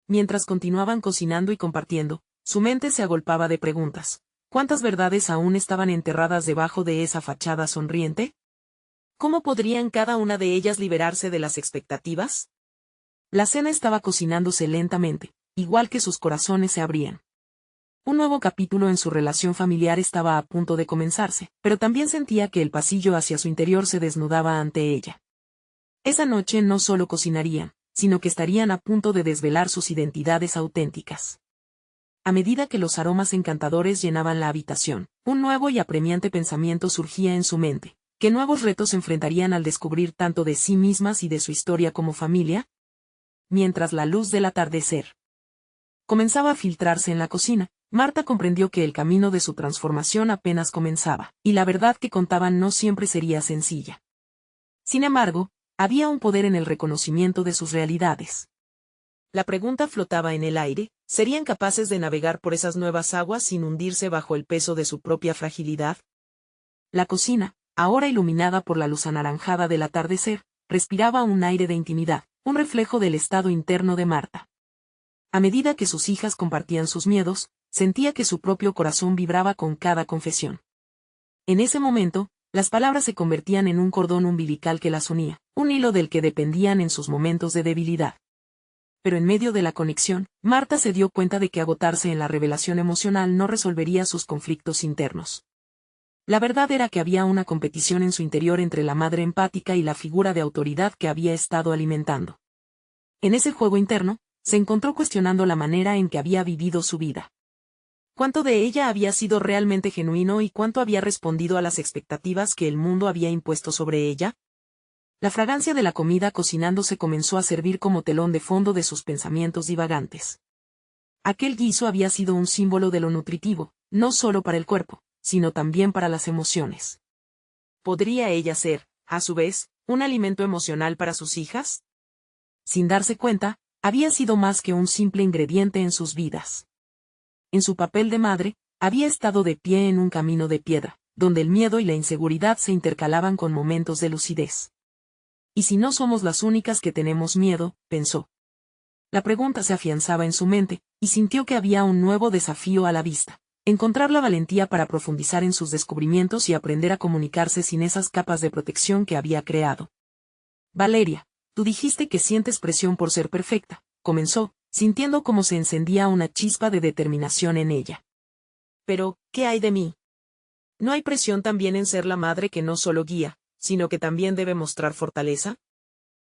A: Mientras continuaban cocinando y compartiendo, su mente se agolpaba de preguntas. ¿Cuántas verdades aún estaban enterradas debajo de esa fachada sonriente? ¿Cómo podrían cada una de ellas liberarse de las expectativas? La cena estaba cocinándose lentamente, igual que sus corazones se abrían. Un nuevo capítulo en su relación familiar estaba a punto de comenzarse, pero también sentía que el pasillo hacia su interior se desnudaba ante ella. Esa noche no solo cocinarían, sino que estarían a punto de desvelar sus identidades auténticas. A medida que los aromas encantadores llenaban la habitación, un nuevo y apremiante pensamiento surgía en su mente. ¿Qué nuevos retos se enfrentarían al descubrir tanto de sí mismas y de su historia como familia? Mientras la luz del atardecer comenzaba a filtrarse en la cocina, Marta comprendió que el camino de su transformación apenas comenzaba, y la verdad que contaban no siempre sería sencilla. Sin embargo, había un poder en el reconocimiento de sus realidades. La pregunta flotaba en el aire, ¿serían capaces de navegar por esas nuevas aguas sin hundirse bajo el peso de su propia fragilidad? La cocina, ahora iluminada por la luz anaranjada del atardecer, respiraba un aire de intimidad, un reflejo del estado interno de Marta. A medida que sus hijas compartían sus miedos, sentía que su propio corazón vibraba con cada confesión. En ese momento, las palabras se convertían en un cordón umbilical que las unía, un hilo del que dependían en sus momentos de debilidad. Pero en medio de la conexión, Marta se dio cuenta de que agotarse en la revelación emocional no resolvería sus conflictos internos. La verdad era que había una competición en su interior entre la madre empática y la figura de autoridad que había estado alimentando. En ese juego interno, se encontró cuestionando la manera en que había vivido su vida. ¿Cuánto de ella había sido realmente genuino y cuánto había respondido a las expectativas que el mundo había impuesto sobre ella? La fragancia de la comida cocinándose comenzó a servir como telón de fondo de sus pensamientos divagantes. Aquel guiso había sido un símbolo de lo nutritivo, no solo para el cuerpo, sino también para las emociones. ¿Podría ella ser, a su vez, un alimento emocional para sus hijas? Sin darse cuenta, había sido más que un simple ingrediente en sus vidas. En su papel de madre, había estado de pie en un camino de piedra, donde el miedo y la inseguridad se intercalaban con momentos de lucidez. ¿Y si no somos las únicas que tenemos miedo?, pensó. La pregunta se afianzaba en su mente, y sintió que había un nuevo desafío a la vista. Encontrar la valentía para profundizar en sus descubrimientos y aprender a comunicarse sin esas capas de protección que había creado. Valeria, tú dijiste que sientes presión por ser perfecta, comenzó, sintiendo como se encendía una chispa de determinación en ella. Pero, ¿qué hay de mí? ¿No hay presión también en ser la madre que no solo guía, sino que también debe mostrar fortaleza?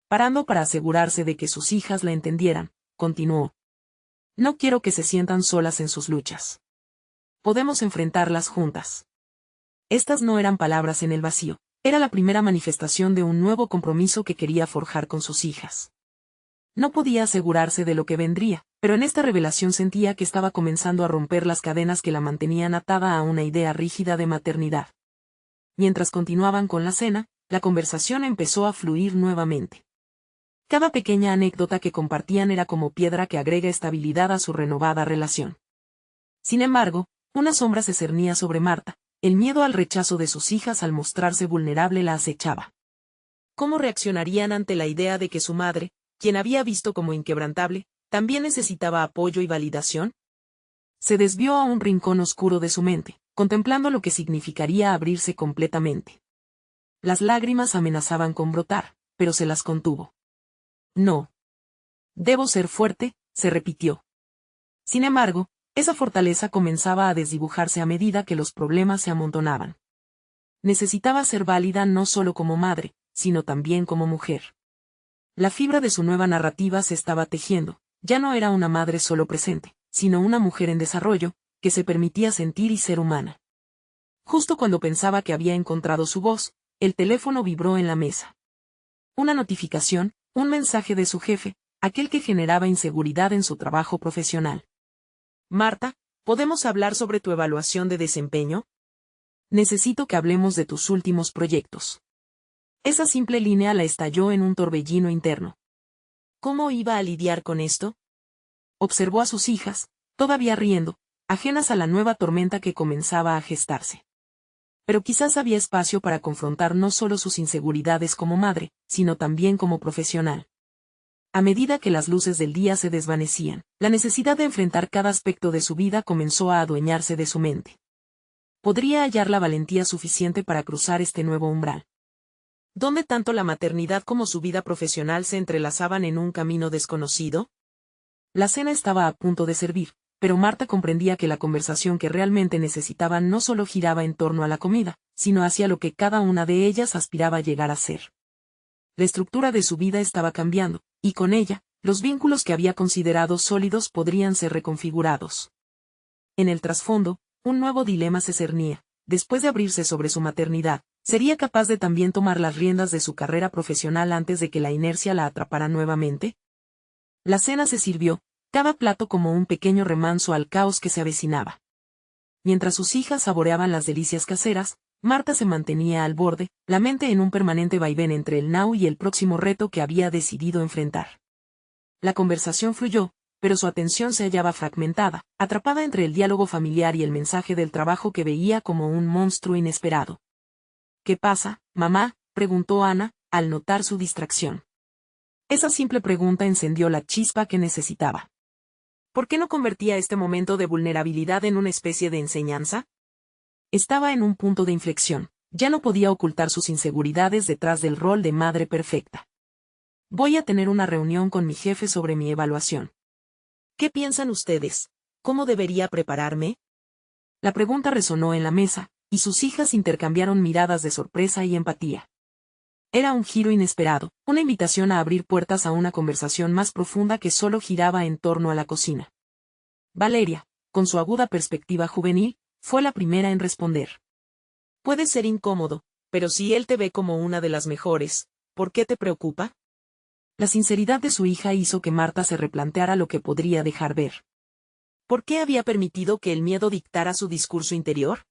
A: Parando para asegurarse de que sus hijas la entendieran, continuó. No quiero que se sientan solas en sus luchas. Podemos enfrentarlas juntas. Estas no eran palabras en el vacío, era la primera manifestación de un nuevo compromiso que quería forjar con sus hijas. No podía asegurarse de lo que vendría, pero en esta revelación sentía que estaba comenzando a romper las cadenas que la mantenían atada a una idea rígida de maternidad. Mientras continuaban con la cena, la conversación empezó a fluir nuevamente. Cada pequeña anécdota que compartían era como piedra que agrega estabilidad a su renovada relación. Sin embargo, una sombra se cernía sobre Marta, el miedo al rechazo de sus hijas al mostrarse vulnerable la acechaba. ¿Cómo reaccionarían ante la idea de que su madre, quien había visto como inquebrantable, también necesitaba apoyo y validación? Se desvió a un rincón oscuro de su mente, contemplando lo que significaría abrirse completamente. Las lágrimas amenazaban con brotar, pero se las contuvo. No. Debo ser fuerte, se repitió. Sin embargo, esa fortaleza comenzaba a desdibujarse a medida que los problemas se amontonaban. Necesitaba ser válida no solo como madre, sino también como mujer. La fibra de su nueva narrativa se estaba tejiendo, ya no era una madre solo presente, sino una mujer en desarrollo, que se permitía sentir y ser humana. Justo cuando pensaba que había encontrado su voz, el teléfono vibró en la mesa. Una notificación, un mensaje de su jefe, aquel que generaba inseguridad en su trabajo profesional. Marta, ¿podemos hablar sobre tu evaluación de desempeño? Necesito que hablemos de tus últimos proyectos. Esa simple línea la estalló en un torbellino interno. ¿Cómo iba a lidiar con esto? Observó a sus hijas, todavía riendo, ajenas a la nueva tormenta que comenzaba a gestarse. Pero quizás había espacio para confrontar no solo sus inseguridades como madre, sino también como profesional. A medida que las luces del día se desvanecían, la necesidad de enfrentar cada aspecto de su vida comenzó a adueñarse de su mente. ¿Podría hallar la valentía suficiente para cruzar este nuevo umbral? ¿Dónde tanto la maternidad como su vida profesional se entrelazaban en un camino desconocido? La cena estaba a punto de servir, pero Marta comprendía que la conversación que realmente necesitaban no solo giraba en torno a la comida, sino hacia lo que cada una de ellas aspiraba a llegar a ser. La estructura de su vida estaba cambiando, y con ella, los vínculos que había considerado sólidos podrían ser reconfigurados. En el trasfondo, un nuevo dilema se cernía. Después de abrirse sobre su maternidad, ¿sería capaz de también tomar las riendas de su carrera profesional antes de que la inercia la atrapara nuevamente? La cena se sirvió, cada plato como un pequeño remanso al caos que se avecinaba. Mientras sus hijas saboreaban las delicias caseras, Marta se mantenía al borde, la mente en un permanente vaivén entre el now y el próximo reto que había decidido enfrentar. La conversación fluyó, pero su atención se hallaba fragmentada, atrapada entre el diálogo familiar y el mensaje del trabajo que veía como un monstruo inesperado. ¿Qué pasa, mamá?, preguntó Ana, al notar su distracción. Esa simple pregunta encendió la chispa que necesitaba. ¿Por qué no convertía este momento de vulnerabilidad en una especie de enseñanza? Estaba en un punto de inflexión, ya no podía ocultar sus inseguridades detrás del rol de madre perfecta. Voy a tener una reunión con mi jefe sobre mi evaluación. ¿Qué piensan ustedes? ¿Cómo debería prepararme? La pregunta resonó en la mesa, y sus hijas intercambiaron miradas de sorpresa y empatía. Era un giro inesperado, una invitación a abrir puertas a una conversación más profunda que solo giraba en torno a la cocina. Valeria, con su aguda perspectiva juvenil, fue la primera en responder. Puede ser incómodo, pero si él te ve como una de las mejores, ¿por qué te preocupa? La sinceridad de su hija hizo que Marta se replanteara lo que podría dejar ver. ¿Por qué había permitido que el miedo dictara su discurso interior?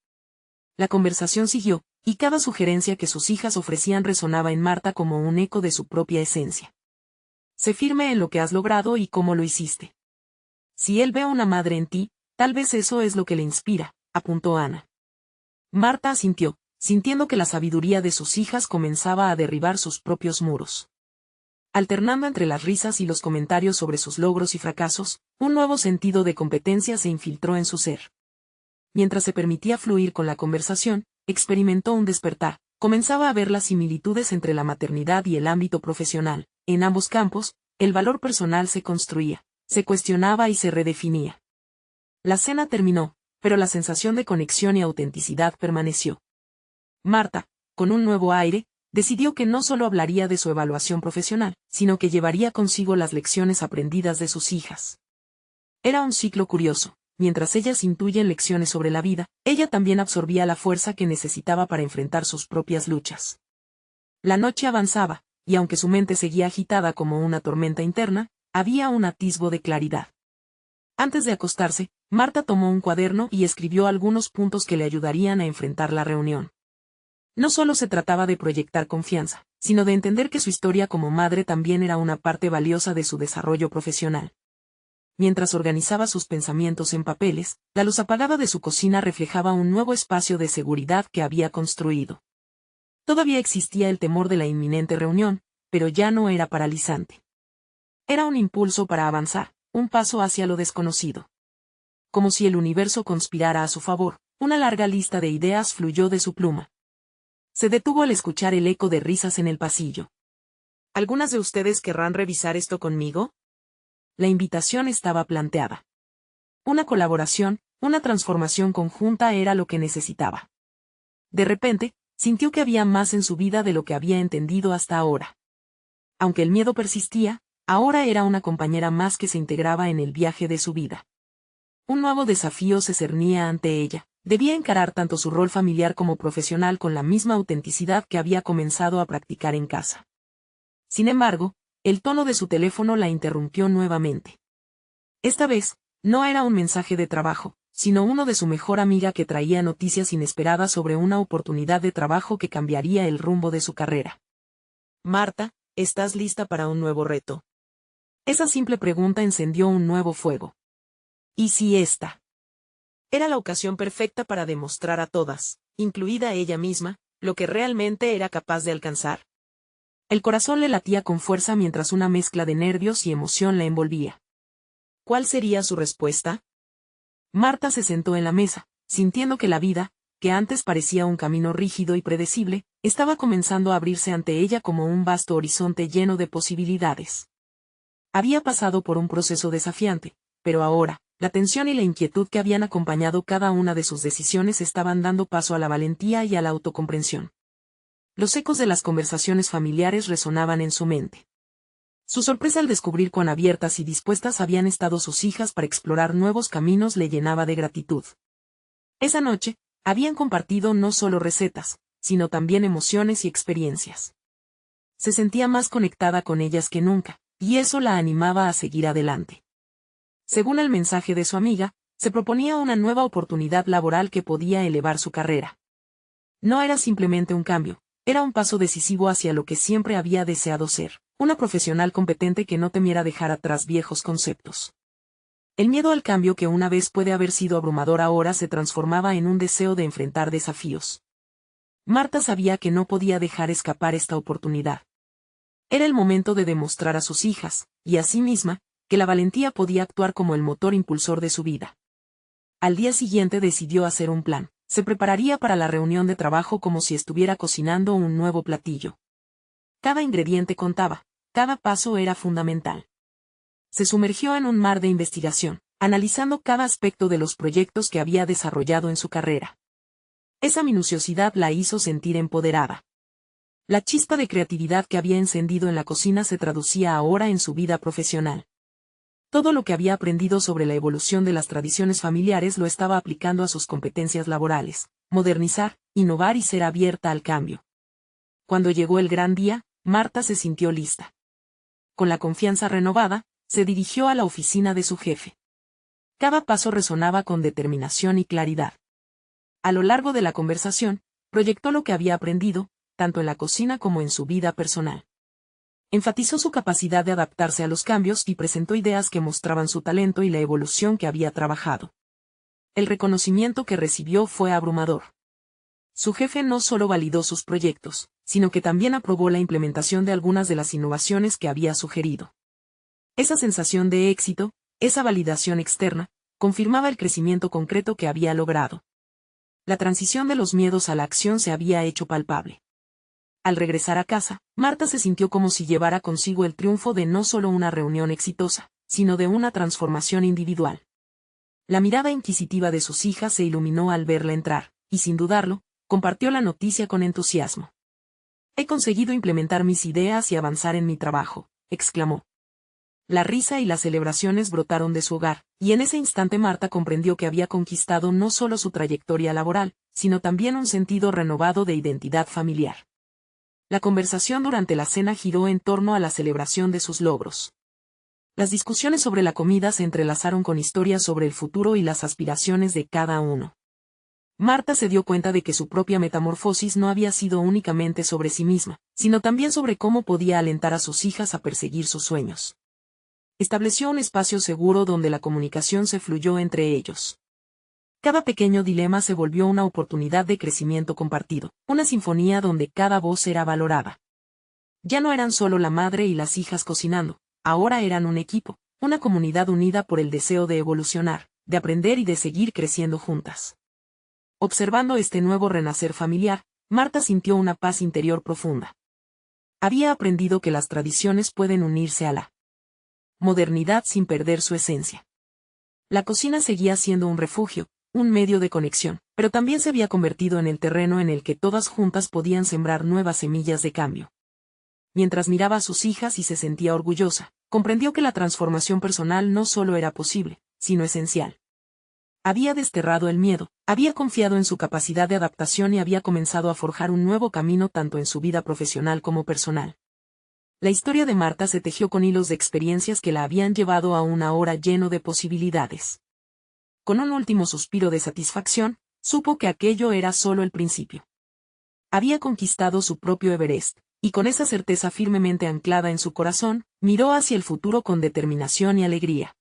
A: La conversación siguió, y cada sugerencia que sus hijas ofrecían resonaba en Marta como un eco de su propia esencia. Sé firme en lo que has logrado y cómo lo hiciste. Si él ve a una madre en ti, tal vez eso es lo que le inspira, apuntó Ana. Marta asintió, sintiendo que la sabiduría de sus hijas comenzaba a derribar sus propios muros. Alternando entre las risas y los comentarios sobre sus logros y fracasos, un nuevo sentido de competencia se infiltró en su ser. Mientras se permitía fluir con la conversación, experimentó un despertar, comenzaba a ver las similitudes entre la maternidad y el ámbito profesional. En ambos campos, el valor personal se construía, se cuestionaba y se redefinía. La cena terminó, pero la sensación de conexión y autenticidad permaneció. Marta, con un nuevo aire, decidió que no solo hablaría de su evaluación profesional, sino que llevaría consigo las lecciones aprendidas de sus hijas. Era un ciclo curioso. mientras ellas intuyen lecciones sobre la vida, ella también absorbía la fuerza que necesitaba para enfrentar sus propias luchas. La noche avanzaba, y aunque su mente seguía agitada como una tormenta interna, había un atisbo de claridad. Antes de acostarse, Marta tomó un cuaderno y escribió algunos puntos que le ayudarían a enfrentar la reunión. No solo se trataba de proyectar confianza, sino de entender que su historia como madre también era una parte valiosa de su desarrollo profesional. Mientras organizaba sus pensamientos en papeles, la luz apagada de su cocina reflejaba un nuevo espacio de seguridad que había construido. Todavía existía el temor de la inminente reunión, pero ya no era paralizante. Era un impulso para avanzar, un paso hacia lo desconocido. Como si el universo conspirara a su favor, una larga lista de ideas fluyó de su pluma. Se detuvo al escuchar el eco de risas en el pasillo. ¿Algunas de ustedes querrán revisar esto conmigo? La invitación estaba planteada. Una colaboración, una transformación conjunta era lo que necesitaba. De repente, sintió que había más en su vida de lo que había entendido hasta ahora. Aunque el miedo persistía, ahora era una compañera más que se integraba en el viaje de su vida. Un nuevo desafío se cernía ante ella. Debía encarar tanto su rol familiar como profesional con la misma autenticidad que había comenzado a practicar en casa. Sin embargo, el tono de su teléfono la interrumpió nuevamente. Esta vez, no era un mensaje de trabajo, sino uno de su mejor amiga que traía noticias inesperadas sobre una oportunidad de trabajo que cambiaría el rumbo de su carrera. Marta, ¿estás lista para un nuevo reto? Esa simple pregunta encendió un nuevo fuego. ¿Y si esta? Era la ocasión perfecta para demostrar a todas, incluida ella misma, lo que realmente era capaz de alcanzar. El corazón le latía con fuerza mientras una mezcla de nervios y emoción la envolvía. ¿Cuál sería su respuesta? Marta se sentó en la mesa, sintiendo que la vida, que antes parecía un camino rígido y predecible, estaba comenzando a abrirse ante ella como un vasto horizonte lleno de posibilidades. Había pasado por un proceso desafiante, pero ahora, la tensión y la inquietud que habían acompañado cada una de sus decisiones estaban dando paso a la valentía y a la autocomprensión. Los ecos de las conversaciones familiares resonaban en su mente. Su sorpresa al descubrir cuán abiertas y dispuestas habían estado sus hijas para explorar nuevos caminos le llenaba de gratitud. Esa noche, habían compartido no solo recetas, sino también emociones y experiencias. Se sentía más conectada con ellas que nunca, y eso la animaba a seguir adelante. Según el mensaje de su amiga, se proponía una nueva oportunidad laboral que podía elevar su carrera. No era simplemente un cambio, era un paso decisivo hacia lo que siempre había deseado ser, una profesional competente que no temiera dejar atrás viejos conceptos. El miedo al cambio que una vez puede haber sido abrumador ahora se transformaba en un deseo de enfrentar desafíos. Marta sabía que no podía dejar escapar esta oportunidad. Era el momento de demostrar a sus hijas, y a sí misma, que la valentía podía actuar como el motor impulsor de su vida. Al día siguiente decidió hacer un plan. Se prepararía para la reunión de trabajo como si estuviera cocinando un nuevo platillo. Cada ingrediente contaba, cada paso era fundamental. Se sumergió en un mar de investigación, analizando cada aspecto de los proyectos que había desarrollado en su carrera. Esa minuciosidad la hizo sentir empoderada. La chispa de creatividad que había encendido en la cocina se traducía ahora en su vida profesional. Todo lo que había aprendido sobre la evolución de las tradiciones familiares lo estaba aplicando a sus competencias laborales, modernizar, innovar y ser abierta al cambio. Cuando llegó el gran día, Marta se sintió lista. Con la confianza renovada, se dirigió a la oficina de su jefe. Cada paso resonaba con determinación y claridad. A lo largo de la conversación, proyectó lo que había aprendido, tanto en la cocina como en su vida personal. Enfatizó su capacidad de adaptarse a los cambios y presentó ideas que mostraban su talento y la evolución que había trabajado. El reconocimiento que recibió fue abrumador. Su jefe no solo validó sus proyectos, sino que también aprobó la implementación de algunas de las innovaciones que había sugerido. Esa sensación de éxito, esa validación externa, confirmaba el crecimiento concreto que había logrado. La transición de los miedos a la acción se había hecho palpable. Al regresar a casa, Marta se sintió como si llevara consigo el triunfo de no solo una reunión exitosa, sino de una transformación individual. La mirada inquisitiva de sus hijas se iluminó al verla entrar, y sin dudarlo, compartió la noticia con entusiasmo. «He conseguido implementar mis ideas y avanzar en mi trabajo», exclamó. La risa y las celebraciones brotaron de su hogar, y en ese instante Marta comprendió que había conquistado no solo su trayectoria laboral, sino también un sentido renovado de identidad familiar. La conversación durante la cena giró en torno a la celebración de sus logros. Las discusiones sobre la comida se entrelazaron con historias sobre el futuro y las aspiraciones de cada uno. Marta se dio cuenta de que su propia metamorfosis no había sido únicamente sobre sí misma, sino también sobre cómo podía alentar a sus hijas a perseguir sus sueños. Estableció un espacio seguro donde la comunicación se fluyó entre ellos. Cada pequeño dilema se volvió una oportunidad de crecimiento compartido, una sinfonía donde cada voz era valorada. Ya no eran solo la madre y las hijas cocinando, ahora eran un equipo, una comunidad unida por el deseo de evolucionar, de aprender y de seguir creciendo juntas. Observando este nuevo renacer familiar, Marta sintió una paz interior profunda. Había aprendido que las tradiciones pueden unirse a la modernidad sin perder su esencia. La cocina seguía siendo un refugio, un medio de conexión, pero también se había convertido en el terreno en el que todas juntas podían sembrar nuevas semillas de cambio. Mientras miraba a sus hijas y se sentía orgullosa, comprendió que la transformación personal no solo era posible, sino esencial. Había desterrado el miedo, había confiado en su capacidad de adaptación y había comenzado a forjar un nuevo camino tanto en su vida profesional como personal. La historia de Marta se tejió con hilos de experiencias que la habían llevado a una hora lleno de posibilidades. Con un último suspiro de satisfacción, supo que aquello era solo el principio. Había conquistado su propio Everest, y con esa certeza firmemente anclada en su corazón, miró hacia el futuro con determinación y alegría.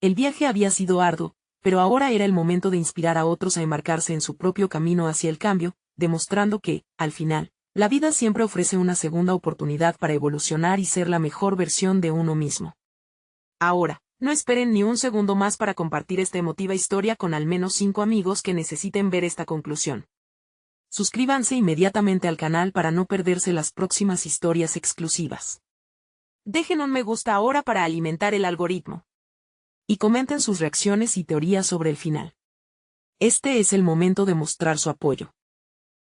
A: El viaje había sido arduo, pero ahora era el momento de inspirar a otros a embarcarse en su propio camino hacia el cambio, demostrando que, al final, la vida siempre ofrece una segunda oportunidad para evolucionar y ser la mejor versión de uno mismo. Ahora, no esperen ni un segundo más para compartir esta emotiva historia con al menos 5 amigos que necesiten ver esta conclusión. Suscríbanse inmediatamente al canal para no perderse las próximas historias exclusivas. Dejen un me gusta ahora para alimentar el algoritmo. Y comenten sus reacciones y teorías sobre el final. Este es el momento de mostrar su apoyo.